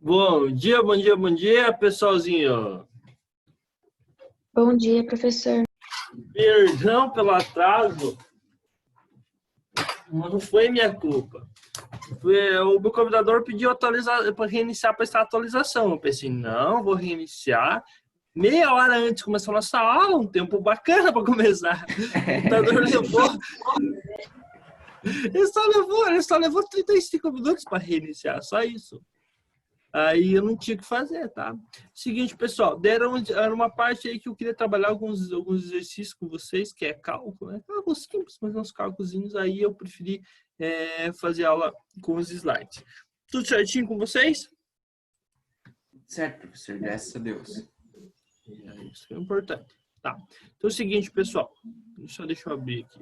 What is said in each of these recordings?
Bom dia, bom dia, pessoalzinho. Bom dia, professor. Perdão pelo atraso, mas não foi minha culpa. O meu computador pediu atualizar para reiniciar para estar atualização. Eu pensei, não, vou reiniciar. Meia hora antes de começar a nossa aula, um tempo bacana para começar. O computador ele só levou 35 minutos para reiniciar, só isso. Aí eu não tinha o que fazer, tá? Seguinte, pessoal, era uma parte aí que eu queria trabalhar alguns exercícios com vocês, que é cálculo, né? Cálculos simples, mas uns cálculos, aí eu preferi fazer aula com os slides. Tudo certinho com vocês? Certo, professor, graças a Deus. Isso é importante. Tá. Então é o seguinte, pessoal, deixa eu abrir aqui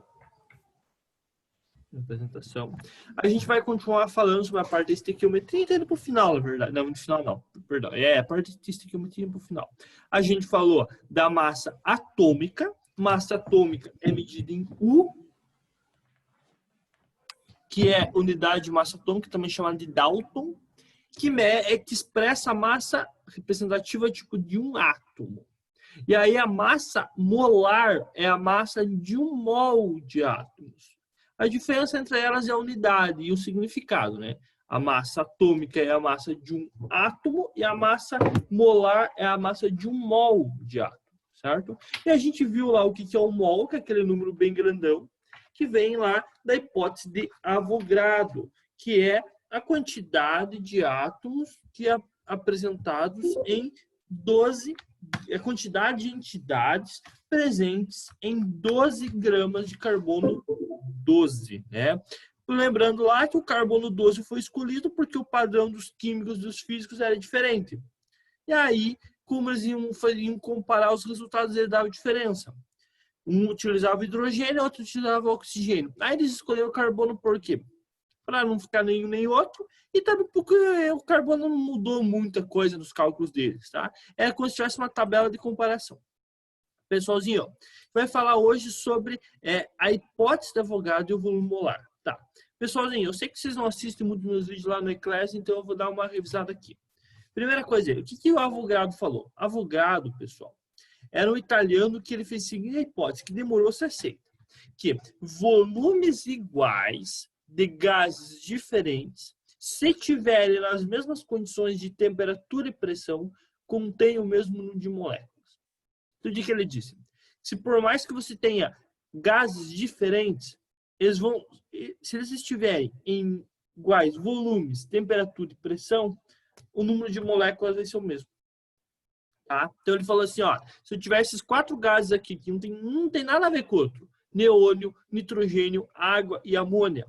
a apresentação. A gente vai continuar falando sobre a parte da estequiometria, indo para o final, na verdade. Não, no final não, perdão. A parte da estequiometria para o final. A gente falou da massa atômica. Massa atômica é medida em U, que é unidade de massa atômica, também chamada de Dalton, que expressa a massa representativa tipo de um átomo. E aí a massa molar é a massa de um mol de átomos. A diferença entre elas é a unidade e o significado, né? A massa atômica é a massa de um átomo e a massa molar é a massa de um mol de átomo, certo? E a gente viu lá o que é o mol, que é aquele número bem grandão, que vem lá da hipótese de Avogadro, que é a quantidade de átomos que é apresentados em 12, a quantidade de entidades presentes em 12 gramas de carbono 12, né? Lembrando lá que o carbono 12 foi escolhido porque o padrão dos químicos dos físicos era diferente. E aí, como eles iam comparar os resultados, ele dava diferença. Um utilizava hidrogênio, outro utilizava oxigênio. Aí eles escolheram o carbono por quê? Para não ficar nenhum nem outro, e também porque o carbono não mudou muita coisa nos cálculos deles, tá? É como se tivesse uma tabela de comparação. Pessoalzinho, ó, vai falar hoje sobre a hipótese de Avogadro e o volume molar. Tá. Pessoalzinho, eu sei que vocês não assistem muito meus vídeos lá no Eclair, então eu vou dar uma revisada aqui. Primeira coisa, o que o Avogadro falou? Avogadro, pessoal, era um italiano que ele fez a seguinte hipótese, que demorou 60, que volumes iguais de gases diferentes, se tiverem nas mesmas condições de temperatura e pressão, contêm o mesmo número de moléculas. Então, o que ele disse? Se por mais que você tenha gases diferentes, se eles estiverem em iguais volumes, temperatura e pressão, o número de moléculas vai ser o mesmo. Tá? Então ele falou assim, ó, se eu tiver esses 4 gases aqui, que não tem nada a ver com o outro, neônio, nitrogênio, água e amônia,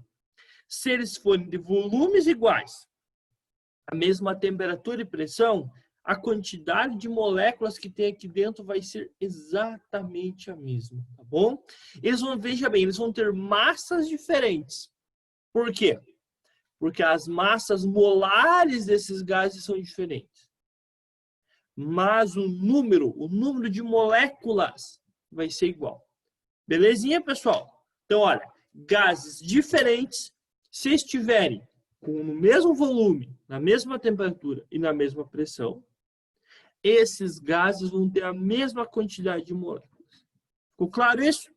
se eles forem de volumes iguais, a mesma temperatura e pressão, a quantidade de moléculas que tem aqui dentro vai ser exatamente a mesma, tá bom? Veja bem, eles vão ter massas diferentes. Por quê? Porque as massas molares desses gases são diferentes. Mas o número de moléculas vai ser igual. Belezinha, pessoal? Então, olha, gases diferentes, se estiverem com o mesmo volume, na mesma temperatura e na mesma pressão, esses gases vão ter a mesma quantidade de moléculas. Ficou claro isso?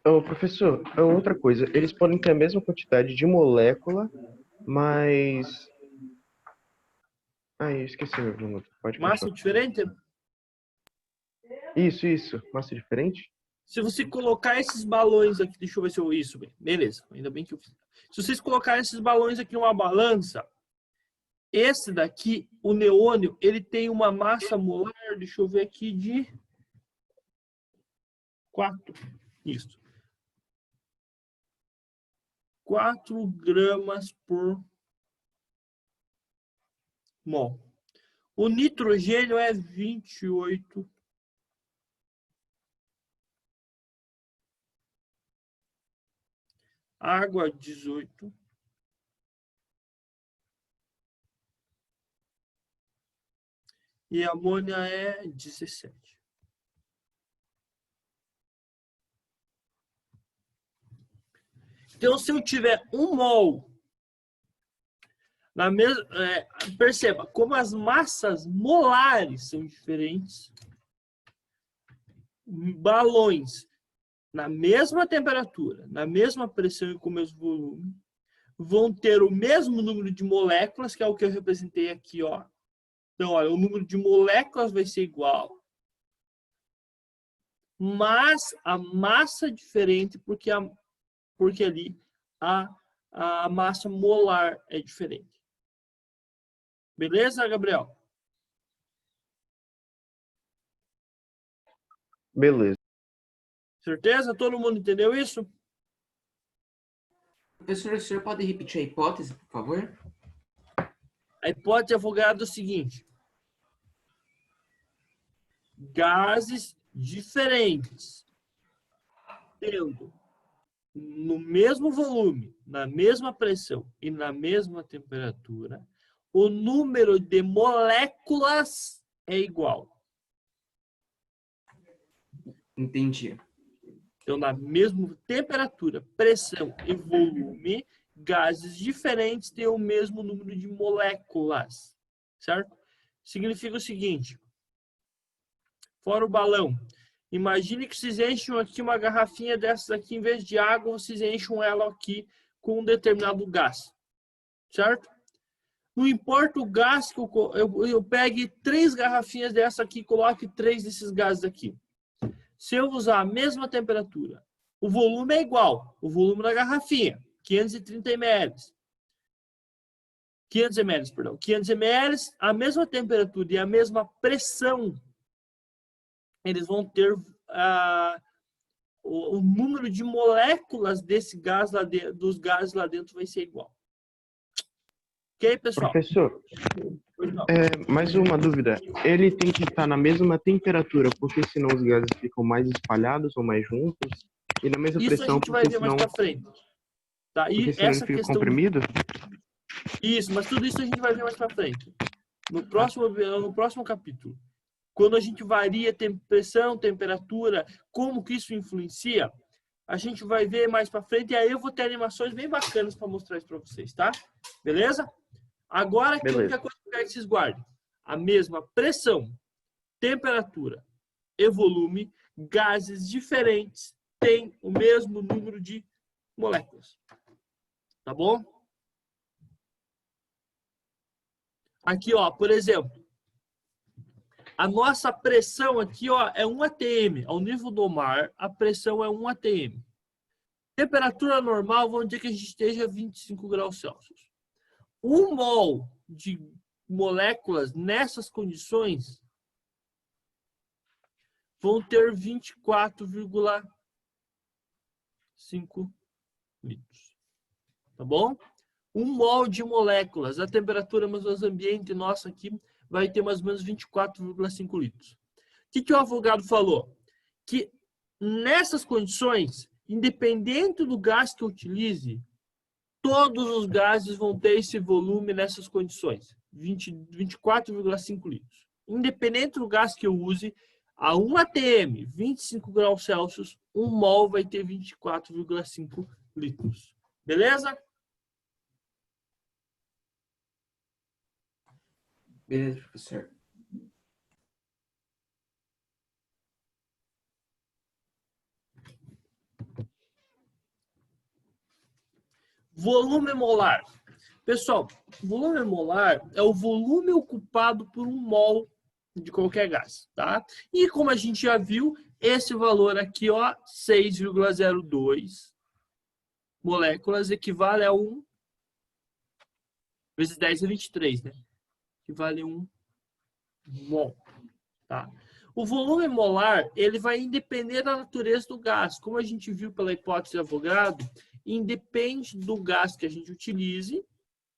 Professor, outra coisa, eles podem ter a mesma quantidade de molécula, mas... eu esqueci meu número. Pode continuar. Massa diferente? Isso. Massa diferente? Se você colocar esses balões aqui, deixa eu ver se eu... Isso, bem. Beleza, ainda bem que eu fiz. Se vocês colocarem esses balões aqui numa balança, esse daqui, o neônio, ele tem uma massa molar, deixa eu ver aqui, de 4. Isso. 4 gramas por mol. O nitrogênio é 28. Água, 18. E a amônia é 17. Então, se eu tiver 1 mol Perceba, como as massas molares são diferentes, balões na mesma temperatura, na mesma pressão e com o mesmo volume, vão ter o mesmo número de moléculas, que é o que eu representei aqui, ó. Então, olha, o número de moléculas vai ser igual, mas a massa é diferente, porque ali a massa molar é diferente. Beleza, Gabriel? Beleza. Certeza? Todo mundo entendeu isso? Professor, o senhor pode repetir a hipótese, por favor? A hipótese Avogadro é o seguinte: gases diferentes, tendo no mesmo volume, na mesma pressão e na mesma temperatura, o número de moléculas é igual. Entendi. Então, na mesma temperatura, pressão e volume, gases diferentes têm o mesmo número de moléculas, certo? Significa o seguinte: fora o balão, imagine que vocês enchem aqui uma garrafinha dessas aqui, em vez de água, vocês enchem ela aqui com um determinado gás, certo? Não importa o gás que eu pegue 3 garrafinhas dessa aqui e coloque 3 desses gases aqui. Se eu usar a mesma temperatura, o volume é igual, o volume da garrafinha, 530 ml. 500 ml, perdão. 500 ml, a mesma temperatura e a mesma pressão, eles vão ter o número de moléculas desse gás lá dentro, dos gases lá dentro vai ser igual. Ok, pessoal? Professor, mais uma dúvida. Ele tem que estar na mesma temperatura, porque senão os gases ficam mais espalhados ou mais juntos? E na mesma Isso pressão, a gente vai ver mais para frente. Tá? E porque senão essa ele fica questão comprimido? Isso, mas tudo isso a gente vai ver mais para frente. No próximo capítulo. Quando a gente varia pressão, temperatura, como que isso influencia, a gente vai ver mais para frente. E aí eu vou ter animações bem bacanas para mostrar isso para vocês, tá? Beleza? Agora, aqui a única coisa que eu quero que vocês guardem: a mesma pressão, temperatura e volume, gases diferentes têm o mesmo número de moléculas. Tá bom? Aqui, ó, por exemplo, a nossa pressão aqui, ó, é 1 atm. Ao nível do mar, a pressão é 1 atm. Temperatura normal, vamos dizer que a gente esteja a 25 graus Celsius. 1 mol de moléculas nessas condições vão ter 24,5 litros. Tá bom? 1 mol de moléculas, a temperatura mais ou menos ambiente nossa aqui vai ter mais ou menos 24,5 litros. O que o Avogadro falou? Que nessas condições, independente do gás que eu utilize, todos os gases vão ter esse volume nessas condições, 24,5 litros. Independente do gás que eu use, a 1 atm, 25 graus Celsius, 1 mol vai ter 24,5 litros. Beleza? Beleza, professor. Volume molar. Pessoal, volume molar é o volume ocupado por 1 mol de qualquer gás, tá? E como a gente já viu, esse valor aqui, ó, 6,02 moléculas equivale a 1 vezes 10 a 23, né? Equivale a 1 mol, tá? O volume molar, ele vai independer da natureza do gás. Como a gente viu pela hipótese de Avogadro, independe do gás que a gente utilize,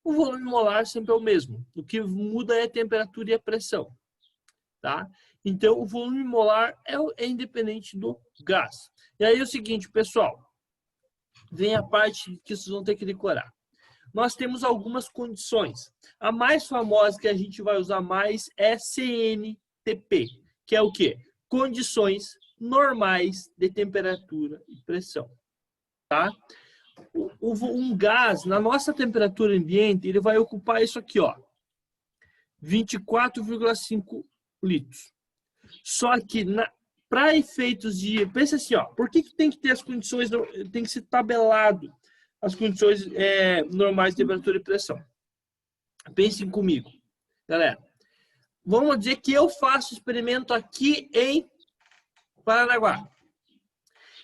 o volume molar sempre é o mesmo. O que muda é a temperatura e a pressão, tá? Então, o volume molar é independente do gás. E aí é o seguinte, pessoal, vem a parte que vocês vão ter que decorar. Nós temos algumas condições. A mais famosa que a gente vai usar mais é CNTP, que é o quê? Condições normais de temperatura e pressão, tá? Um gás, na nossa temperatura ambiente, ele vai ocupar isso aqui, ó, 24,5 litros. Só que para efeitos de... Pensa assim, ó, por que tem que ter as condições, tem que ser tabelado as condições normais de temperatura e pressão? Pensem comigo, galera. Vamos dizer que eu faço experimento aqui em Paranaguá.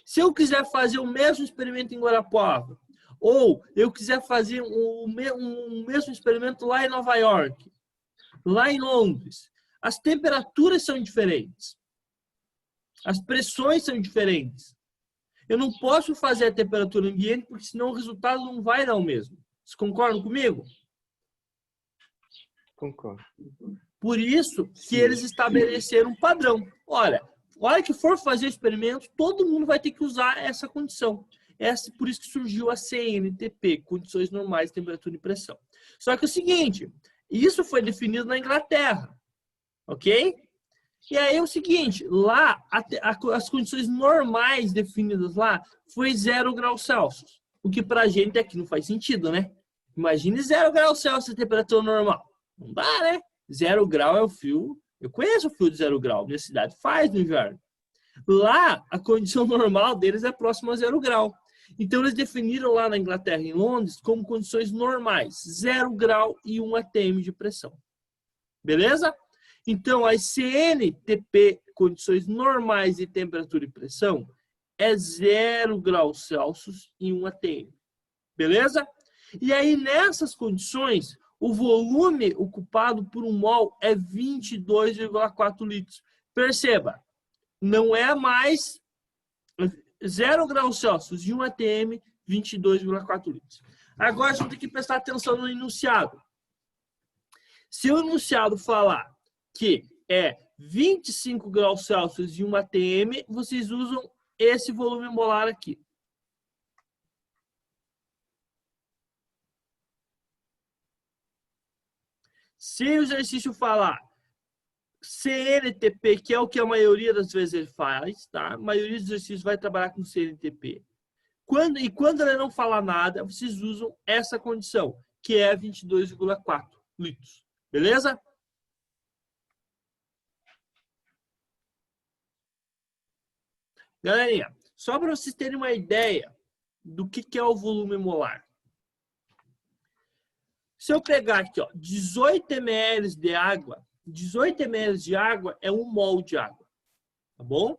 Se eu quiser fazer o mesmo experimento em Guarapuava, ou eu quiser fazer um mesmo experimento lá em Nova York, lá em Londres, as temperaturas são diferentes. As pressões são diferentes. Eu não posso fazer a temperatura ambiente, porque senão o resultado não vai dar o mesmo. Vocês concordam comigo? Concordo. Por isso que eles estabeleceram um padrão. Olha, a hora que for fazer o experimento, todo mundo vai ter que usar essa condição. Por isso que surgiu a CNTP, Condições Normais de Temperatura e Pressão. Só que é o seguinte, isso foi definido na Inglaterra, ok? E aí é o seguinte, lá as condições normais definidas lá foi 0 graus Celsius. O que pra gente aqui não faz sentido, né? Imagine 0 graus Celsius a temperatura normal. Não dá, né? 0 grau é o frio. Eu conheço o frio de 0 grau. Minha cidade faz no inverno. Lá, a condição normal deles é próxima a 0 grau. Então, eles definiram lá na Inglaterra e em Londres como condições normais. 0 grau e 1 atm de pressão. Beleza? Então, as CNTP, condições normais de temperatura e pressão, é 0 graus Celsius e 1 atm. Beleza? E aí, nessas condições, o volume ocupado por um mol é 22,4 litros. Perceba, não é mais 0 graus Celsius e 1 atm, 22,4 litros. Agora, a gente tem que prestar atenção no enunciado. Se o enunciado falar que é 25 graus Celsius e 1 atm, vocês usam esse volume molar aqui. Se o exercício falar CNTP, que é o que a maioria das vezes ele faz, tá? A maioria dos exercícios vai trabalhar com CNTP. Quando ele não falar nada, vocês usam essa condição, que é 22,4 litros. Beleza? Galerinha, só para vocês terem uma ideia do que é o volume molar. Se eu pegar aqui, ó, 18 ml de água, 18 ml de água é 1 mol de água, tá bom?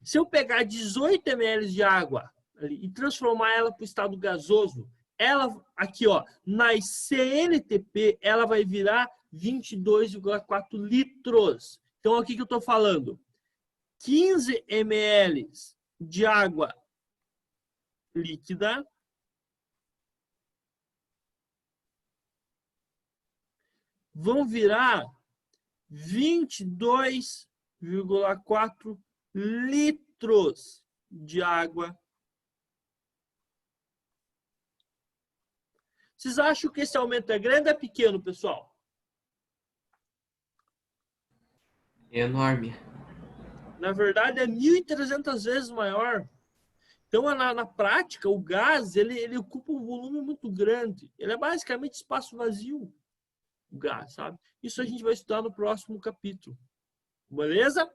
Se eu pegar 18 ml de água ali, e transformar ela para o estado gasoso, ela aqui, ó, na CNTP, ela vai virar 22,4 litros. Então, aqui que eu estou falando, 15 ml de água líquida vão virar 22,4 litros de água. Vocês acham que esse aumento é grande ou é pequeno, pessoal? É enorme. Na verdade, é 1.300 vezes maior. Então, na prática, o gás ele ocupa um volume muito grande. Ele é basicamente espaço vazio, o gás, sabe? Isso a gente vai estudar no próximo capítulo. Beleza?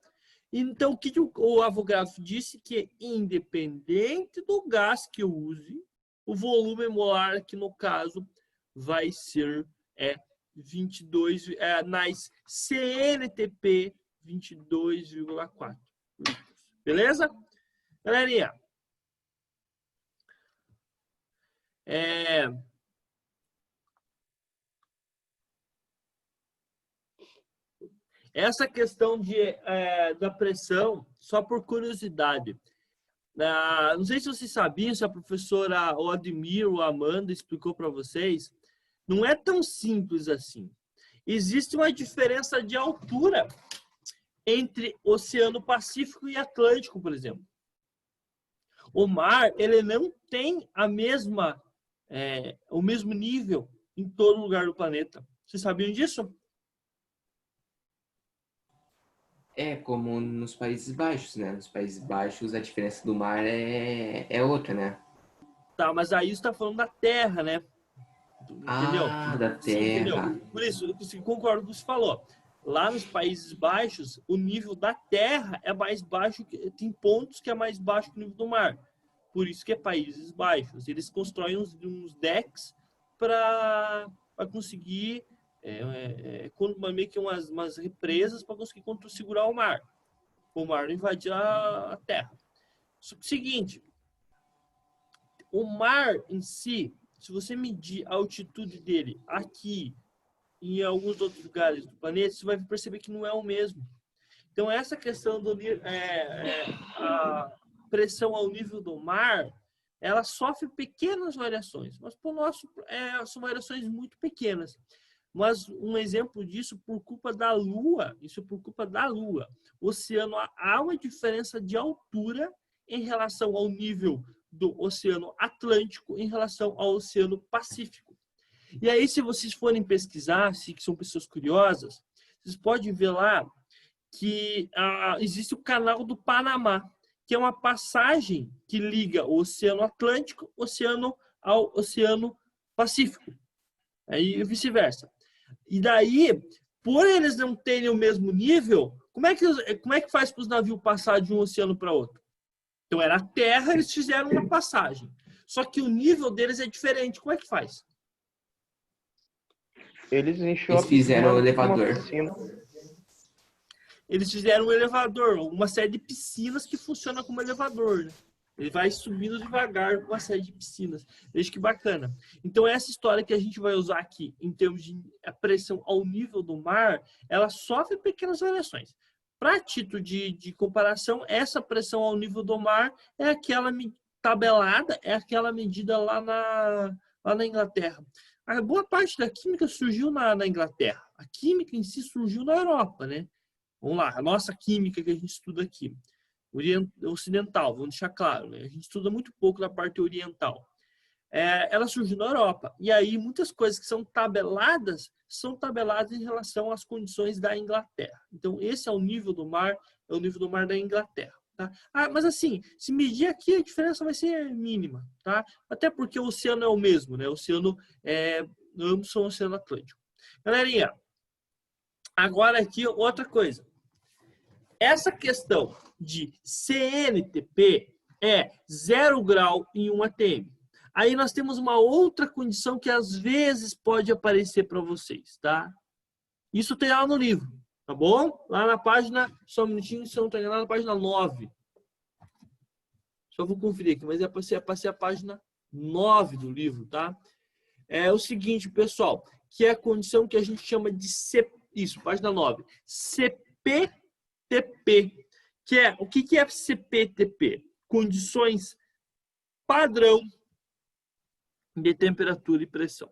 Então, o que o Avogadro disse? Que independente do gás que eu use, o volume molar aqui no caso vai ser 22, nas CNTP 22,4 litros. Beleza? Galerinha, essa questão da pressão, só por curiosidade, não sei se vocês sabiam, se a professora o Admir ou a Amanda explicou para vocês, não é tão simples assim. Existe uma diferença de altura entre Oceano Pacífico e Atlântico, por exemplo. O mar, ele não tem o mesmo nível em todo lugar do planeta. Vocês sabiam disso? É como nos Países Baixos, né? Nos Países Baixos a diferença do mar é outra, né? Tá, mas aí você está falando da Terra, né? Entendeu? Ah, da Sim, entendeu? Terra. Por isso, eu concordo com o que você falou. Lá nos Países Baixos, o nível da terra é mais baixo, tem pontos que é mais baixo que o nível do mar. Por isso que é Países Baixos. Eles constroem uns decks para conseguir meio que umas represas para conseguir segurar o mar não invadir a terra. Só que o seguinte, o mar em si, se você medir a altitude dele aqui e em alguns outros lugares do planeta, você vai perceber que não é o mesmo. Então, essa questão a pressão ao nível do mar, ela sofre pequenas variações, mas para o nosso são variações muito pequenas. Mas um exemplo disso por culpa da Lua, isso é por culpa da Lua. O oceano, há uma diferença de altura em relação ao nível do Oceano Atlântico em relação ao Oceano Pacífico. E aí, se vocês forem pesquisar, se são pessoas curiosas, vocês podem ver lá que existe o Canal do Panamá, que é uma passagem que liga o Oceano Atlântico ao Oceano Pacífico. Aí vice-versa. E daí, por eles não terem o mesmo nível, como é que faz para os navios passar de um oceano para outro? Então, era a terra, eles fizeram uma passagem. Só que o nível deles é diferente. Como é que faz? Eles Eles fizeram o elevador. Eles fizeram um elevador, uma série de piscinas que funciona como elevador, né? Ele vai subindo devagar com uma série de piscinas. Veja que bacana. Então, essa história que a gente vai usar aqui, em termos de pressão ao nível do mar, ela sofre pequenas variações. Para título de comparação, essa pressão ao nível do mar é aquela tabelada, é aquela medida lá na Inglaterra. A boa parte da química surgiu na Inglaterra. A química em si surgiu na Europa, né? Vamos lá, a nossa química que a gente estuda aqui, ocidental, vamos deixar claro, né? A gente estuda muito pouco da parte oriental. Ela surgiu na Europa. E aí, muitas coisas que são tabeladas em relação às condições da Inglaterra. Então, esse é o nível do mar da Inglaterra. Tá? Mas assim, se medir aqui, a diferença vai ser mínima. Tá? Até porque o oceano é o mesmo, né? O oceano ambos são o Oceano Atlântico. Galerinha, agora aqui outra coisa. Essa questão de CNTP é 0 grau em 1 atm. Aí nós temos uma outra condição que às vezes pode aparecer para vocês, tá? Isso tem lá no livro, tá bom? Lá na página, só um minutinho, se eu não estou enganado, na página 9. Só vou conferir aqui, mas é para ser a página 9 do livro, tá? É o seguinte, pessoal, que é a condição que a gente chama de página 9. CPTP, que é, o que é CPTP? Condições padrão de temperatura e pressão.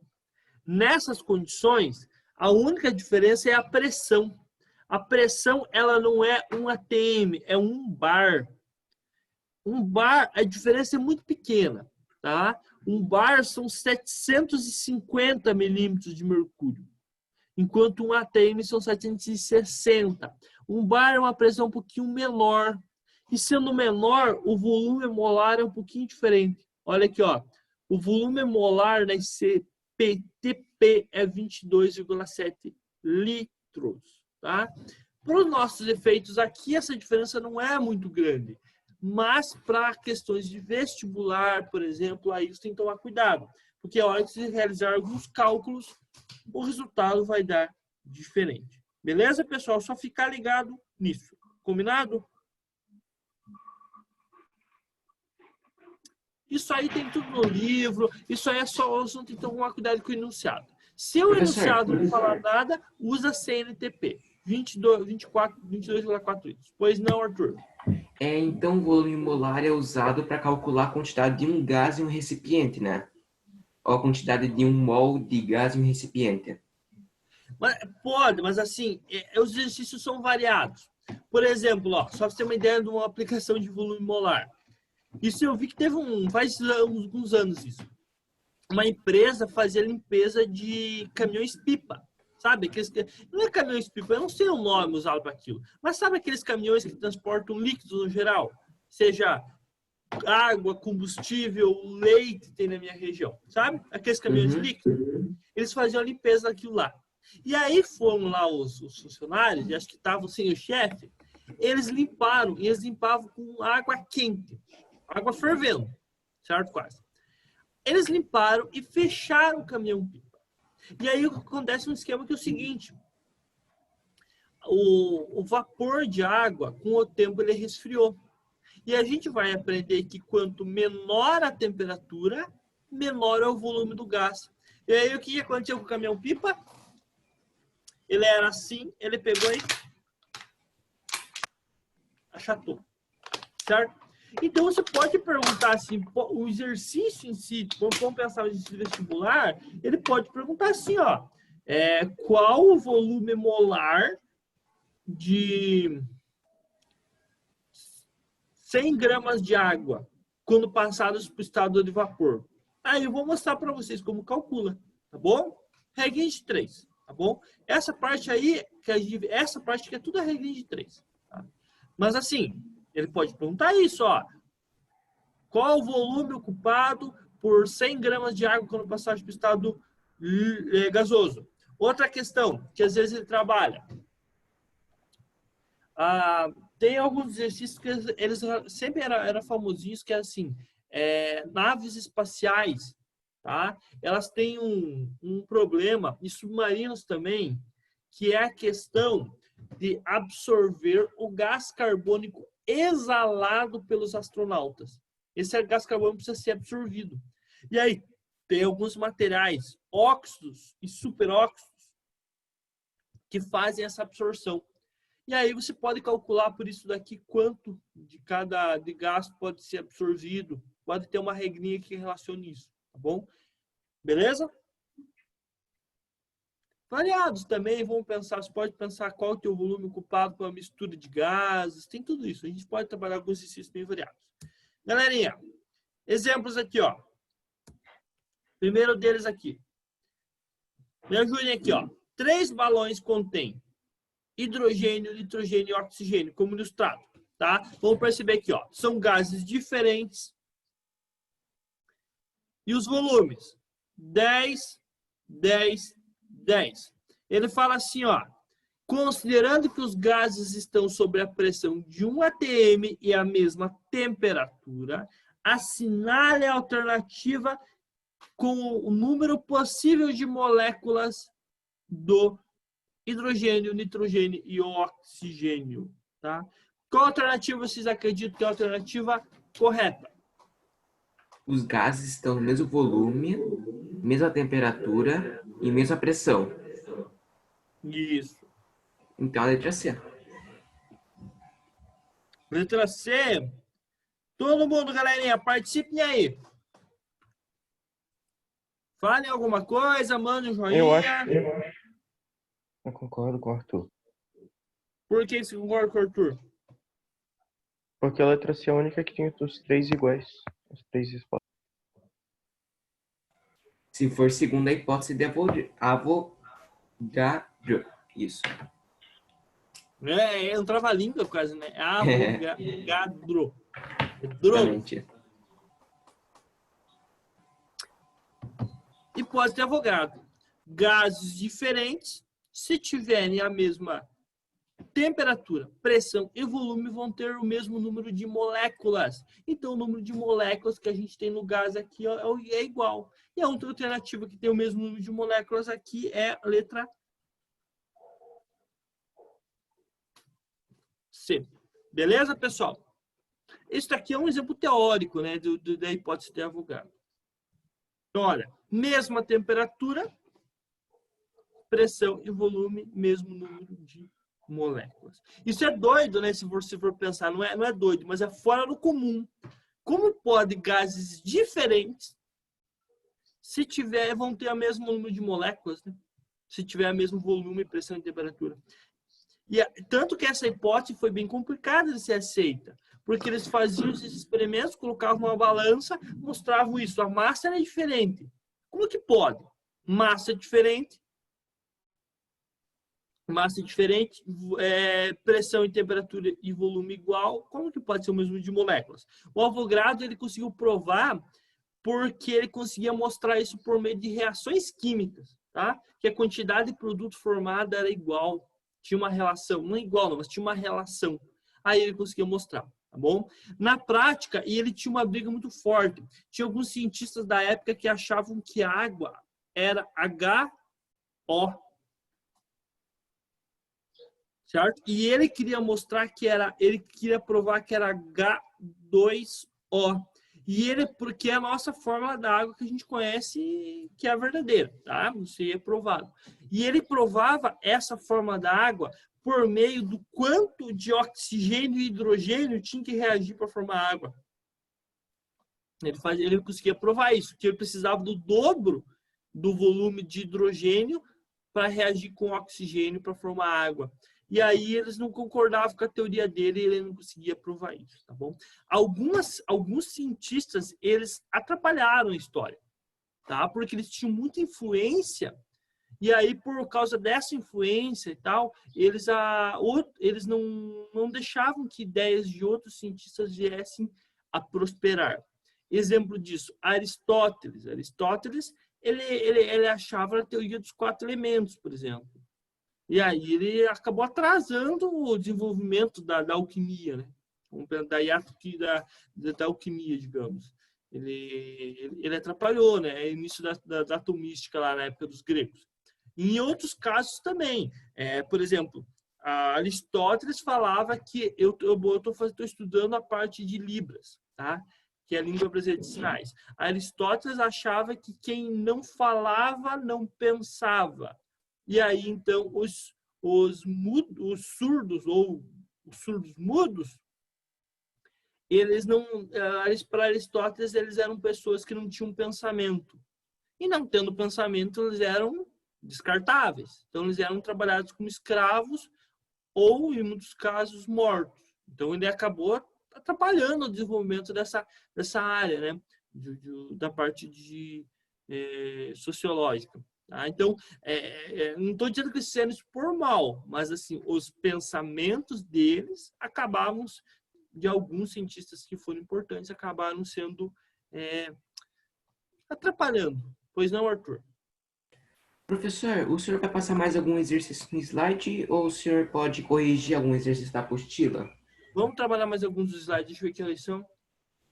Nessas condições, a única diferença é a pressão. A pressão, ela não é um atm, é um bar. Um bar, a diferença é muito pequena, tá? Um bar são 750 milímetros de mercúrio, enquanto um atm são 760. Um bar é uma pressão um pouquinho menor. E sendo menor, o volume molar é um pouquinho diferente. Olha aqui, ó. O volume molar da CPTP é 22,7 litros, tá? Para os nossos efeitos aqui, essa diferença não é muito grande. Mas para questões de vestibular, por exemplo, aí você tem que tomar cuidado. Porque a hora que você realizar alguns cálculos, o resultado vai dar diferente. Beleza, pessoal? Só ficar ligado nisso. Combinado? Isso aí tem tudo no livro. Isso aí é só o assunto, então tomar cuidado com o enunciado. Se o enunciado não falar nada, usa CNTP. 22,4 litros. Pois não, Arthur? Então o volume molar é usado para calcular a quantidade de um gás em um recipiente, né? Ou a quantidade de 1 mol de gás em um recipiente. Pode, mas assim, os exercícios são variados. Por exemplo, ó, só para você ter uma ideia de uma aplicação de volume molar. Isso eu vi que teve faz alguns anos isso. Uma empresa fazia limpeza de caminhões-pipa. Sabe? Não é caminhões-pipa, eu não sei o nome usado para aquilo. Mas sabe aqueles caminhões que transportam líquidos no geral? Seja água, combustível, leite tem na minha região, sabe? Aqueles caminhões de líquido. Eles faziam a limpeza daquilo lá. E aí foram lá os funcionários, e acho que estavam sem o chefe, eles limparam, e eles limpavam com água quente, água fervendo, certo? Quase. Eles limparam e fecharam o caminhão-pipa. E aí acontece um esquema que é o seguinte, o vapor de água, com o tempo, ele resfriou. E a gente vai aprender que quanto menor a temperatura, menor é o volume do gás. E aí o que aconteceu com o caminhão-pipa? Ele era assim, ele pegou e achatou, certo? Então você pode perguntar assim, o exercício em si, vamos pensar no exercício vestibular, ele pode perguntar assim, ó, qual o volume molar de 100 gramas de água quando passados para o estado de vapor? Aí eu vou mostrar para vocês como calcula, tá bom? Regrinha de 3, tá bom? Essa parte aí, essa parte que é tudo a regrinha de 3, tá? Mas assim, ele pode perguntar isso, ó. Qual o volume ocupado por 100 gramas de água quando passagem para o estado gasoso? Outra questão, que às vezes ele trabalha. Tem alguns exercícios que eles sempre era famosinhos, que é assim, naves espaciais, tá? Elas têm um problema, e submarinos também, que é a questão de absorver o gás carbônico exalado pelos astronautas. Esse gás carbônico precisa ser absorvido. E aí, tem alguns materiais, óxidos e superóxidos, que fazem essa absorção. E aí você pode calcular por isso daqui quanto de gás pode ser absorvido. Pode ter uma regrinha que relacione isso, tá bom? Beleza? Variados também, vamos pensar, você pode pensar qual que é o volume ocupado pela mistura de gases, tem tudo isso. A gente pode trabalhar com exercícios bem variados. Galerinha, exemplos aqui, ó. Primeiro deles aqui. Me ajudem aqui, ó. 3 balões contêm hidrogênio, nitrogênio e oxigênio, como ilustrado, tá? Vamos perceber aqui, ó. São gases diferentes. E os volumes? 10, 10, 10. Ele fala assim, ó. Considerando que os gases estão sob a pressão de 1 atm e a mesma temperatura, assinale a alternativa com o número possível de moléculas do hidrogênio, nitrogênio e oxigênio, tá? Qual alternativa vocês acreditam que é a alternativa correta? Os gases estão no mesmo volume, mesma temperatura e mesma pressão. Isso. Então, a letra C. Letra C. Todo mundo, galerinha, participem aí. Falem alguma coisa, mandem um joinha. Eu concordo com o Arthur. Por que você concorda com o Arthur? Porque a letra C é a única que tem os 3 iguais. Os 3 respostas. Se for segundo a hipótese de Avogadro. Isso. É um trava-língua quase, né? Avogadro. Exatamente. Hipótese de Avogadro. Gases diferentes, se tiverem a mesma temperatura, pressão e volume, vão ter o mesmo número de moléculas. Então, o número de moléculas que a gente tem no gás aqui é igual. E a outra alternativa que tem o mesmo número de moléculas aqui é a letra C. Beleza, pessoal? Isso aqui é um exemplo teórico, né, da hipótese de Avogadro. Então, olha, mesma temperatura, pressão e volume, mesmo número de moléculas. Isso é doido, né? Se você for pensar, não é doido, mas é fora do comum. Como pode gases diferentes, se tiver, vão ter o mesmo número de moléculas, né? Se tiver o mesmo volume, pressão e temperatura. E tanto que essa hipótese foi bem complicada de ser aceita, porque eles faziam esses experimentos, colocavam uma balança, mostravam isso. A massa era diferente. Como que pode? Massa diferente, massa diferente, pressão e temperatura e volume igual. Como que pode ser o mesmo de moléculas? O Avogadro, ele conseguiu provar porque ele conseguia mostrar isso por meio de reações químicas, tá? Que a quantidade de produto formado era igual, tinha uma relação, não igual, não, mas tinha uma relação. Aí ele conseguia mostrar, tá bom? Na prática, e ele tinha uma briga muito forte. Tinha alguns cientistas da época que achavam que a água era HO, certo? E ele queria mostrar que era, ele queria provar que era H2O. E ele, porque é a nossa fórmula da água que a gente conhece que é a verdadeira, tá? Isso aí é provado. E ele provava essa fórmula da água por meio do quanto de oxigênio e hidrogênio tinha que reagir para formar água. Ele conseguia provar isso, que ele precisava do dobro do volume de hidrogênio para reagir com oxigênio para formar água. E aí eles não concordavam com a teoria dele e ele não conseguia provar isso, tá bom? Alguns cientistas, eles atrapalharam a história, tá? Porque eles tinham muita influência e aí, por causa dessa influência e tal, eles não deixavam que ideias de outros cientistas viessem a prosperar. Exemplo disso, Aristóteles. Aristóteles, ele achava a teoria dos 4 elementos, por exemplo. E aí ele acabou atrasando o desenvolvimento da alquimia, né? Da alquimia, digamos. Ele atrapalhou, né? O início da atomística lá na época dos gregos. Em outros casos também. Por exemplo, Aristóteles falava que eu estou estudando a parte de Libras, tá? Que é a língua brasileira de sinais. Aristóteles achava que quem não falava não pensava. E aí, então, os surdos ou os surdos mudos, eles não, para Aristóteles, eles eram pessoas que não tinham pensamento. E não tendo pensamento, eles eram descartáveis. Então, eles eram trabalhados como escravos ou, em muitos casos, mortos. Então, ele acabou atrapalhando o desenvolvimento dessa área, né? Da parte sociológica. Tá? Então, não estou dizendo que eles fizeram isso por mal, mas assim, os pensamentos deles acabavam, de alguns cientistas que foram importantes, acabaram sendo atrapalhando. Pois não, Arthur? Professor, o senhor vai passar mais algum exercício no slide ou o senhor pode corrigir algum exercício da apostila? Vamos trabalhar mais alguns slides. Deixa eu ver que eles são.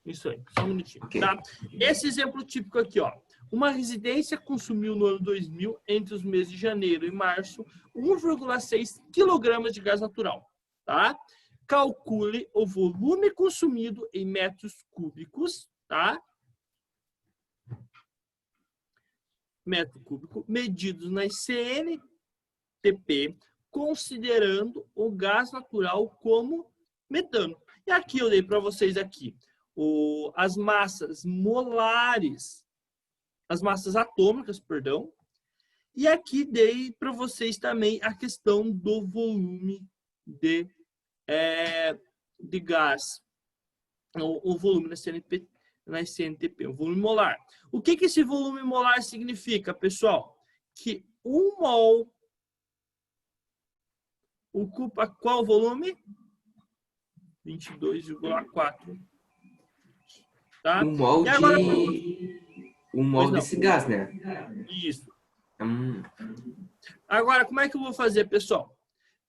Isso aí, só um minutinho. Okay. Tá? Esse exemplo típico aqui, ó. Uma residência consumiu no ano 2000, entre os meses de janeiro e março, 1,6 kg de gás natural. Tá? Calcule o volume consumido em metros cúbicos, tá? Metro cúbico, medidos na CNTP, considerando o gás natural como metano. E aqui eu dei para vocês aqui as massas molares, as massas atômicas, perdão. E aqui dei para vocês também a questão do volume de gás, o volume na CNTP, o volume molar. O que esse volume molar significa, pessoal? Que 1 mol ocupa qual volume? 22,4. Tá? Um mol e agora, desse gás, né? Isso. Agora, como é que eu vou fazer, pessoal?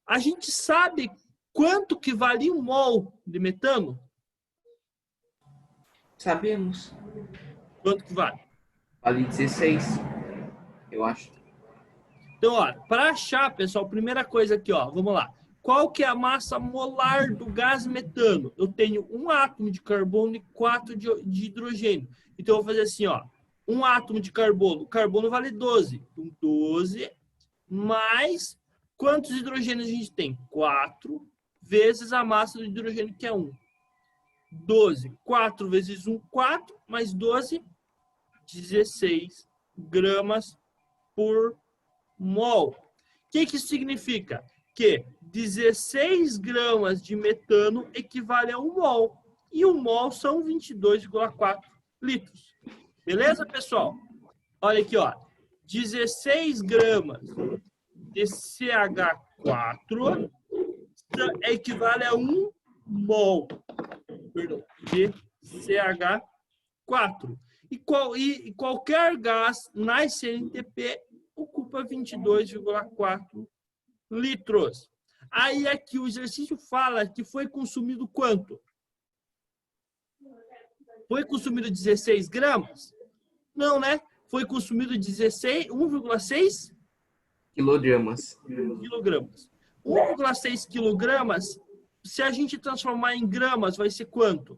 A gente sabe quanto que vale 1 mol de metano? Sabemos. Quanto que vale? Vale 16, eu acho. Então, ó, para achar, pessoal, primeira coisa aqui, ó, vamos lá. Qual que é a massa molar do gás metano? Eu tenho 1 átomo de carbono e 4 de hidrogênio. Então, eu vou fazer assim, ó. 1 átomo de carbono. O carbono vale 12. Então, 12 mais quantos hidrogênios a gente tem? 4 vezes a massa do hidrogênio, que é 1. 12. 4 vezes 1, 4. Mais 12, 16 gramas por mol. O que isso significa? Que 16 gramas de metano equivale a 1 mol. E 1 mol são 22,4 litros. Beleza, pessoal? Olha aqui, ó. 16 gramas de CH4 equivale a 1 mol, perdão, de CH4. E qualquer gás na SNTP ocupa 22,4 litros. Aí aqui o exercício fala que foi consumido quanto? Foi consumido 16 gramas? Não, né? Foi consumido 1,6 Quilogramas. quilogramas. 1,6 quilogramas, se a gente transformar em gramas, vai ser quanto?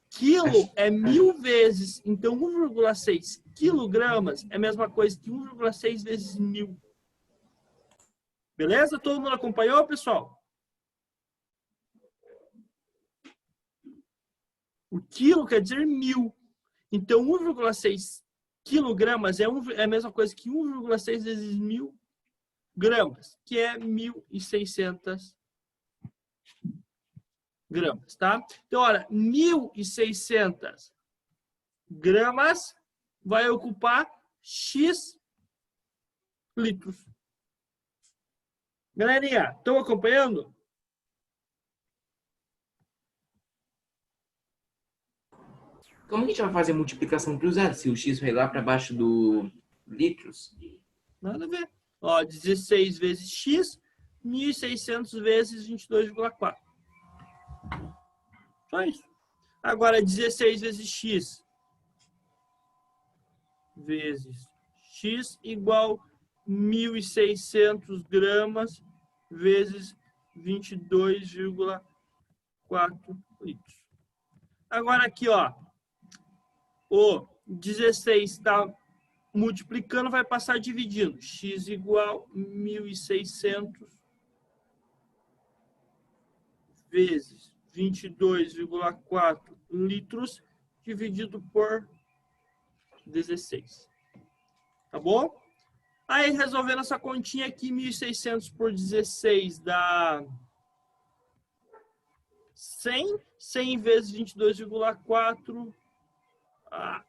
Quilo é 1000 vezes, então 1,6 quilogramas é a mesma coisa que 1,6 vezes 1000. Beleza? Todo mundo acompanhou, pessoal? O quilo quer dizer 1000. Então 1,6 quilogramas é a mesma coisa que 1,6 vezes 1000 gramas, que é 1.600 gramas, tá? Então, olha, 1.600 gramas vai ocupar X litros. Galerinha, estão acompanhando? Como que a gente vai fazer a multiplicação cruzada se o x vai lá para baixo do litros? Nada a ver. Ó, 16 vezes X, 1.600 vezes 22,4. Só isso. Agora, 16 vezes X vezes X igual 1.600 gramas vezes 22,4 litros. Agora aqui, ó, o 16 está multiplicando, vai passar dividindo. X igual 1.600 vezes 22,4 litros dividido por 16. Tá bom? Aí, resolvendo essa continha aqui, 1.600 por 16 dá 100. 100 vezes 22,4. Ah.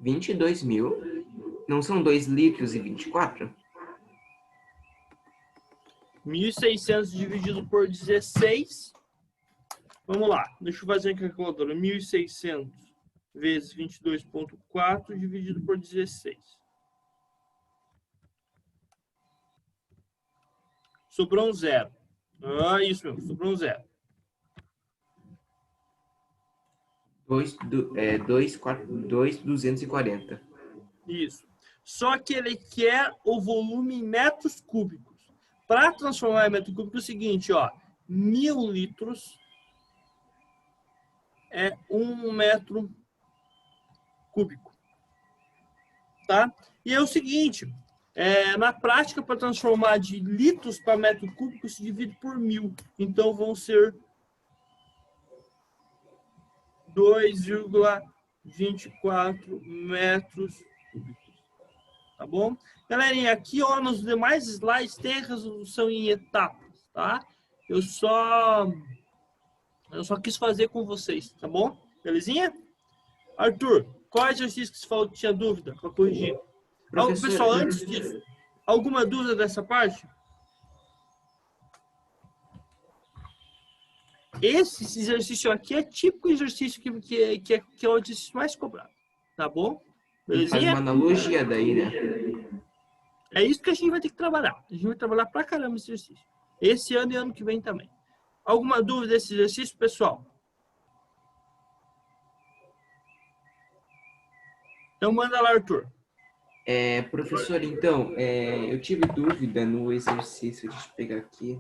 $22.000? Não são 2 litros e 24? 1.600 dividido por 16. Vamos lá, deixa eu fazer a calculadora. 1.600 vezes 22,4 dividido por 16. Sobrou um zero. Ah, isso mesmo, sobrou um zero. 2.240. Isso. Só que ele quer o volume em metros cúbicos. Para transformar em metro cúbico é o seguinte, ó. 1.000 litros é 1 metro cúbico. Tá? E é o seguinte, na prática, para transformar de litros para metro cúbico, se divide por 1.000. Então, vão ser 2,24 metros cúbicos. Tá bom? Galerinha, aqui ó, nos demais slides tem a resolução em etapas, tá? Eu só quis fazer com vocês, tá bom? Belezinha? Arthur, qual exercício que você falou que tinha dúvida para corrigir? Professor, pessoal, antes disso, alguma dúvida dessa parte? Esse exercício aqui é típico exercício que é o exercício mais cobrado, tá bom? Faz Belezinha? uma analogia daí, né? É isso que a gente vai ter que trabalhar. A gente vai trabalhar pra caramba esse exercício. Esse ano e ano que vem também. Alguma dúvida desse exercício, pessoal? Então manda lá, Arthur. Professor, então, eu tive dúvida no exercício, deixa eu pegar aqui.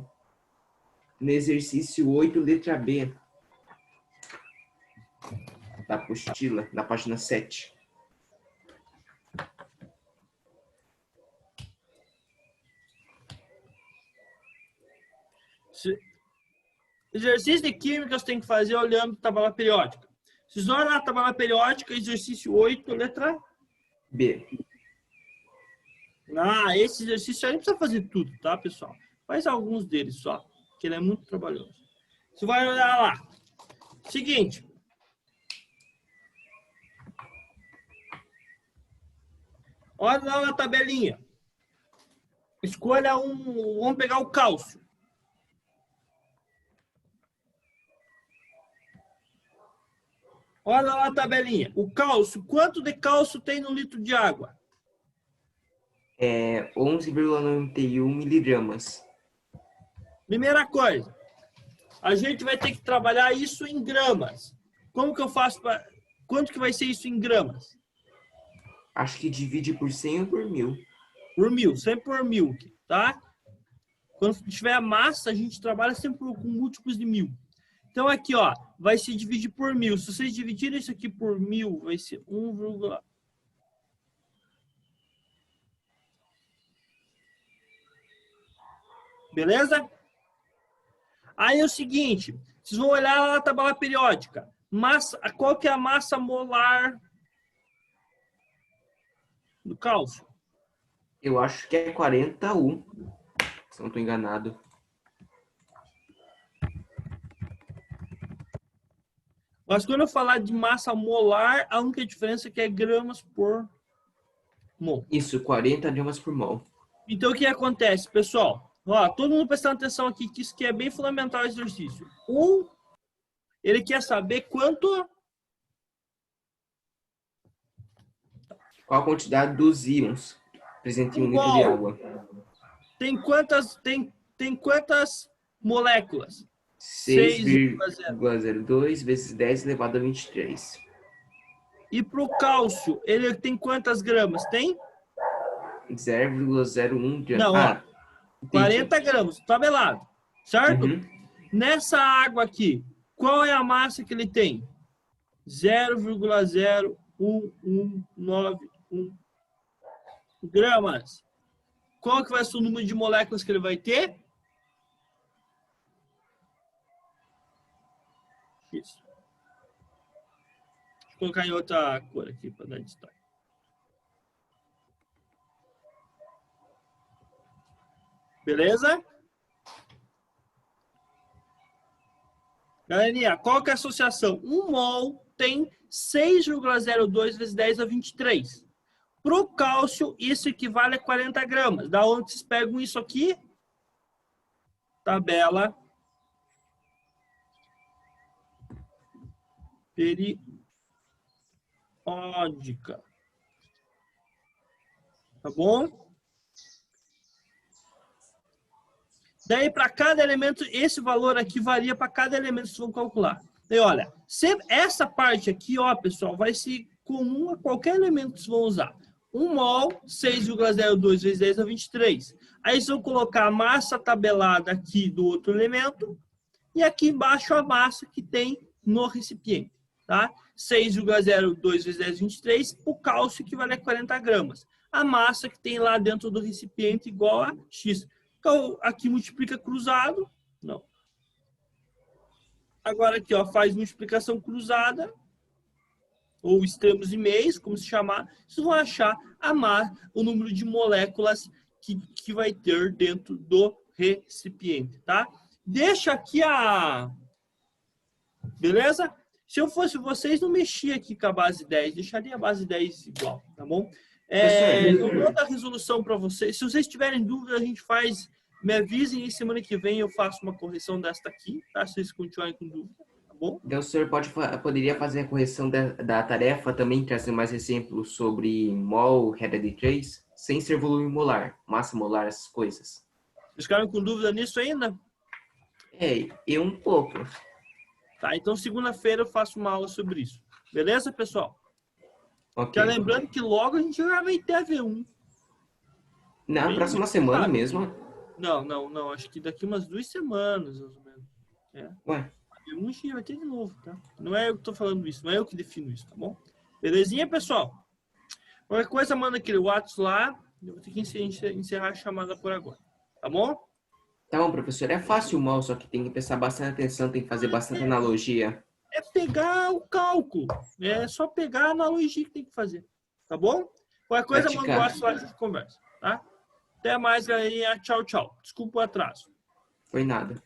No exercício 8, letra B. Da apostila, na página 7. Exercício de química você tem que fazer olhando a tabela periódica. Vocês olham na tabela periódica, exercício 8, letra B. Ah, esse exercício aí não precisa fazer tudo, tá, pessoal? Faz alguns deles só, que ele é muito trabalhoso. Você vai olhar lá. Seguinte. Olha lá na tabelinha. Escolha um. Vamos pegar o cálcio. Olha lá a tabelinha. O cálcio. Quanto de cálcio tem no litro de água? 11,91 miligramas. Primeira coisa. A gente vai ter que trabalhar isso em gramas. Como que eu faço para... Quanto que vai ser isso em gramas? Acho que divide por 100 ou por 1000. Por 1000. Sempre por 1000, tá? Quando tiver a massa, a gente trabalha sempre com múltiplos de 1000. Então, aqui, ó, vai se dividir por 1000. Se vocês dividirem isso aqui por 1000, vai ser 1, beleza? Aí é o seguinte, vocês vão olhar lá na tabela periódica. Massa, qual que é a massa molar do cálcio? Eu acho que é 40U, se não estou enganado. Mas quando eu falar de massa molar, a única diferença é que é gramas por mol. Isso, 40 gramas por mol. Então, o que acontece, pessoal? Ó, todo mundo prestando atenção aqui, que isso aqui é bem fundamental o exercício. Ele quer saber quanto... Qual a quantidade dos íons presente em 1 litro de água? Tem quantas moléculas? 6,02 vezes 10 elevado a 23. E para o cálcio, ele tem quantas gramas? Tem? 0,01 gramas. Não, ó, 40 gramas, tabelado. Certo? Uhum. Nessa água aqui, qual é a massa que ele tem? 0,01191 gramas. Qual que vai ser o número de moléculas que ele vai ter? Isso. Deixa eu colocar em outra cor aqui para dar destaque. Beleza? Galerinha, qual que é a associação? 1 mol tem 6,02 vezes 10 a 23. Para o cálcio, isso equivale a 40 gramas. Da onde vocês pegam isso aqui? Tabela periódica. Tá bom? Daí, para cada elemento, esse valor aqui varia para cada elemento que vocês vão calcular. E olha, essa parte aqui, ó, pessoal, vai ser comum a qualquer elemento que vocês vão usar. 1 mol, 6,02 vezes 10 a 23. Aí vocês vão colocar a massa tabelada aqui do outro elemento e aqui embaixo a massa que tem no recipiente. Tá? 6,02 vezes 10 a 23, o cálcio equivale a 40 gramas. A massa que tem lá dentro do recipiente igual a X. Então, aqui multiplica cruzado. Não. Agora aqui, ó, faz multiplicação cruzada. Ou extremos e meios, como se chamar. Vocês vão achar o número de moléculas que vai ter dentro do recipiente, tá? Deixa aqui a... Beleza? Se eu fosse vocês, não mexia aqui com a base 10. Deixaria a base 10 igual, tá bom? Eu mando a resolução para vocês. Se vocês tiverem dúvida, a gente faz... Me avisem e semana que vem eu faço uma correção desta aqui, tá? Se vocês continuarem com dúvida, tá bom? Então, o senhor poderia fazer a correção da tarefa também, trazer mais exemplos sobre mol, regra de 3, sem ser volume molar, massa molar, essas coisas. Vocês ficaram com dúvida nisso ainda? Eu um pouco. Tá, então segunda-feira eu faço uma aula sobre isso. Beleza, pessoal? Ok. Já lembrando que logo a gente já vai ter a V1. Na próxima semana mesmo? Não. Acho que daqui umas 2 semanas, mais ou menos. Ué? A V1 a gente vai ter de novo, tá? Não é eu que tô falando isso, não é eu que defino isso, tá bom? Belezinha, pessoal? Qualquer coisa, manda aquele WhatsApp lá. Eu vou ter que encerrar a chamada por agora. Tá bom? Tá bom, professor. É fácil o mol, só que tem que prestar bastante atenção, tem que fazer bastante analogia. É pegar o cálculo. É só pegar a analogia que tem que fazer. Tá bom? Qualquer coisa, manda o WhatsApp lá e a gente conversa, tá? Até mais, galerinha. Tchau, tchau. Desculpa o atraso. Foi nada.